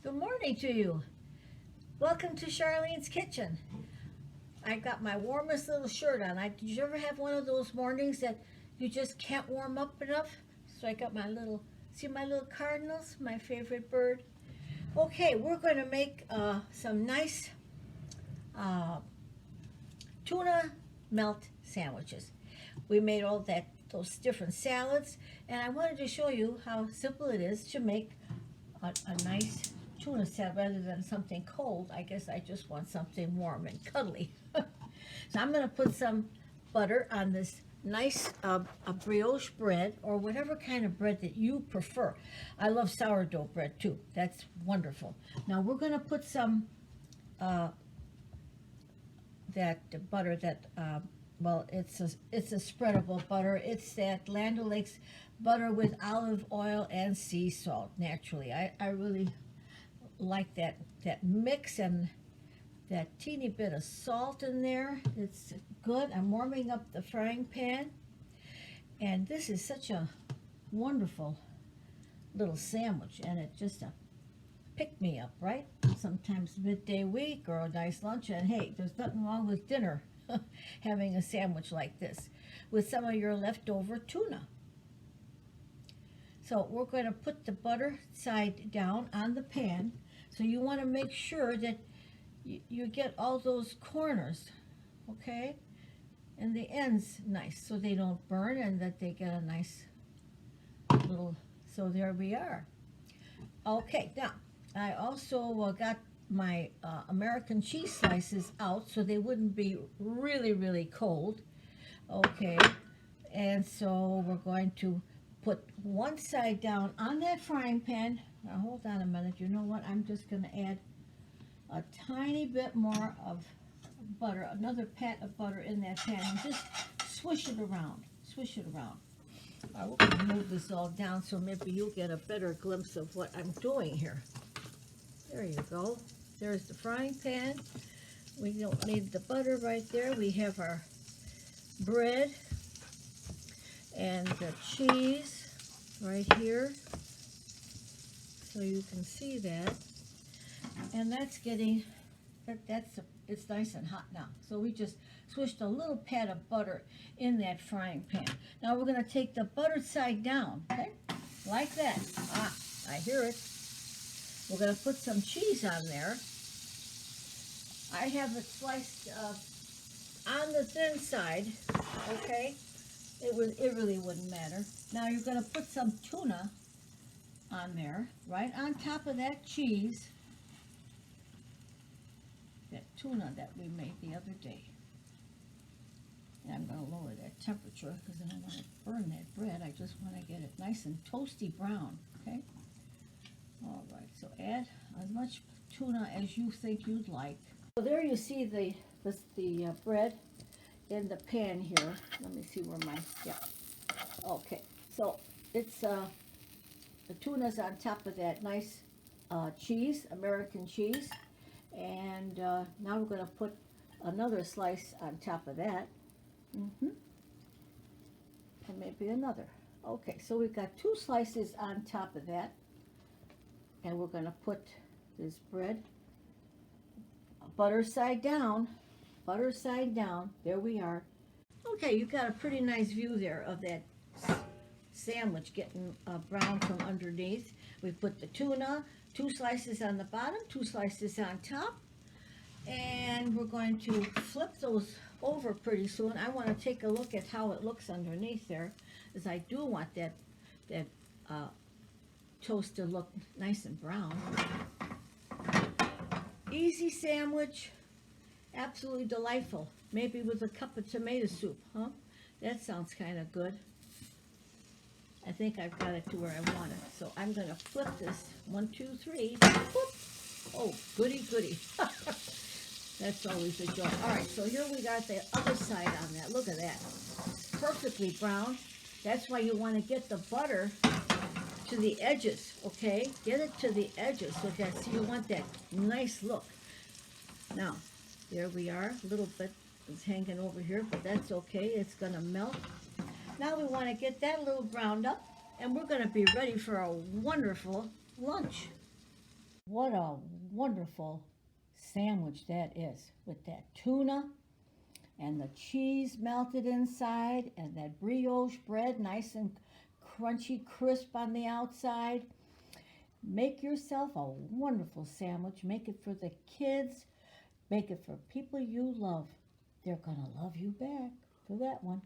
Good morning to you. Welcome to Charlene's Kitchen. I got my warmest little shirt on. Did you ever have one of those mornings that you just can't warm up enough? So I got my little, see my little cardinals, my favorite bird. Okay, we're going to make some nice uh, tuna melt sandwiches. We made all those different salads, and I wanted to show you how simple it is to make a nice tuna salad rather than something cold. I guess I just want something warm and cuddly. So I'm going to put some butter on this nice a brioche bread or whatever kind of bread that you prefer. I love sourdough bread too. That's wonderful. Now we're going to put some that butter that well, it's a spreadable butter. It's that Land O'Lakes butter with olive oil and sea salt naturally. I really like that mix and that teeny bit of salt in there. It's good. I'm warming up the frying pan, and this is such a wonderful little sandwich, and it just a pick me up, right? Sometimes midday week or a nice lunch, and hey, there's nothing wrong with dinner having a sandwich like this with some of your leftover tuna. So we're going to put the butter side down on the pan. So you want to make sure that you get all those corners, okay? And the ends nice so they don't burn and that they get a nice little, so there we are. Okay, now I also got my American cheese slices out so they wouldn't be really cold. Okay, and so we're going to put one side down on that frying pan. Now hold on a minute. You know what? I'm just going to add a tiny bit more of butter, another pat of butter in that pan, and just swish it around. Swish it around. All right, we're going to move this all down so maybe you'll get a better glimpse of what I'm doing here. There you go. There's the frying pan. We don't need the butter right there. We have our bread and the cheese right here, so you can see that. And that's getting it's nice and hot now. So we just swished a little pat of butter in that frying pan. Now we're going to take the buttered side down, okay, like that. Ah, I hear it. We're going to put some cheese on there. I have it sliced on the thin side, okay. It really wouldn't matter. Now you're going to put some tuna on there, right on top of that cheese, that tuna that we made the other day. And I'm going to lower that temperature because I don't want to burn that bread. I just want to get it nice and toasty brown, okay? All right, so add as much tuna as you think you'd like. So there you see the bread in the pan here. Let me see where yeah. Okay, so it's the tuna's on top of that nice cheese, American cheese, and now we're going to put another slice on top of that, and maybe another. Okay, so we've got two slices on top of that, and we're going to put this bread butter side down. Butter side down. There we are. Okay, you got a pretty nice view there of that sandwich getting brown from underneath. We put the tuna, two slices on the bottom, two slices on top, and we're going to flip those over pretty soon. I want to take a look at how it looks underneath there, as I do want that toast to look nice and brown. Easy sandwich. Absolutely delightful. Maybe with a cup of tomato soup, huh? That sounds kind of good. I think I've got it to where I want it. So I'm going to flip this. 1, 2, 3. Whoop. Oh, goody. That's always a joy. All right, so here we got the other side on that. Look at that. Perfectly brown. That's why you want to get the butter to the edges, okay? Get it to the edges so you want that nice look. Now, there we are. A little bit is hanging over here, but that's okay. It's going to melt. Now we want to get that a little browned up, and we're going to be ready for a wonderful lunch. What a wonderful sandwich that is with that tuna and the cheese melted inside and that brioche bread nice and crunchy crisp on the outside. Make yourself a wonderful sandwich. Make it for the kids. Make it for people you love. They're going to love you back for that one.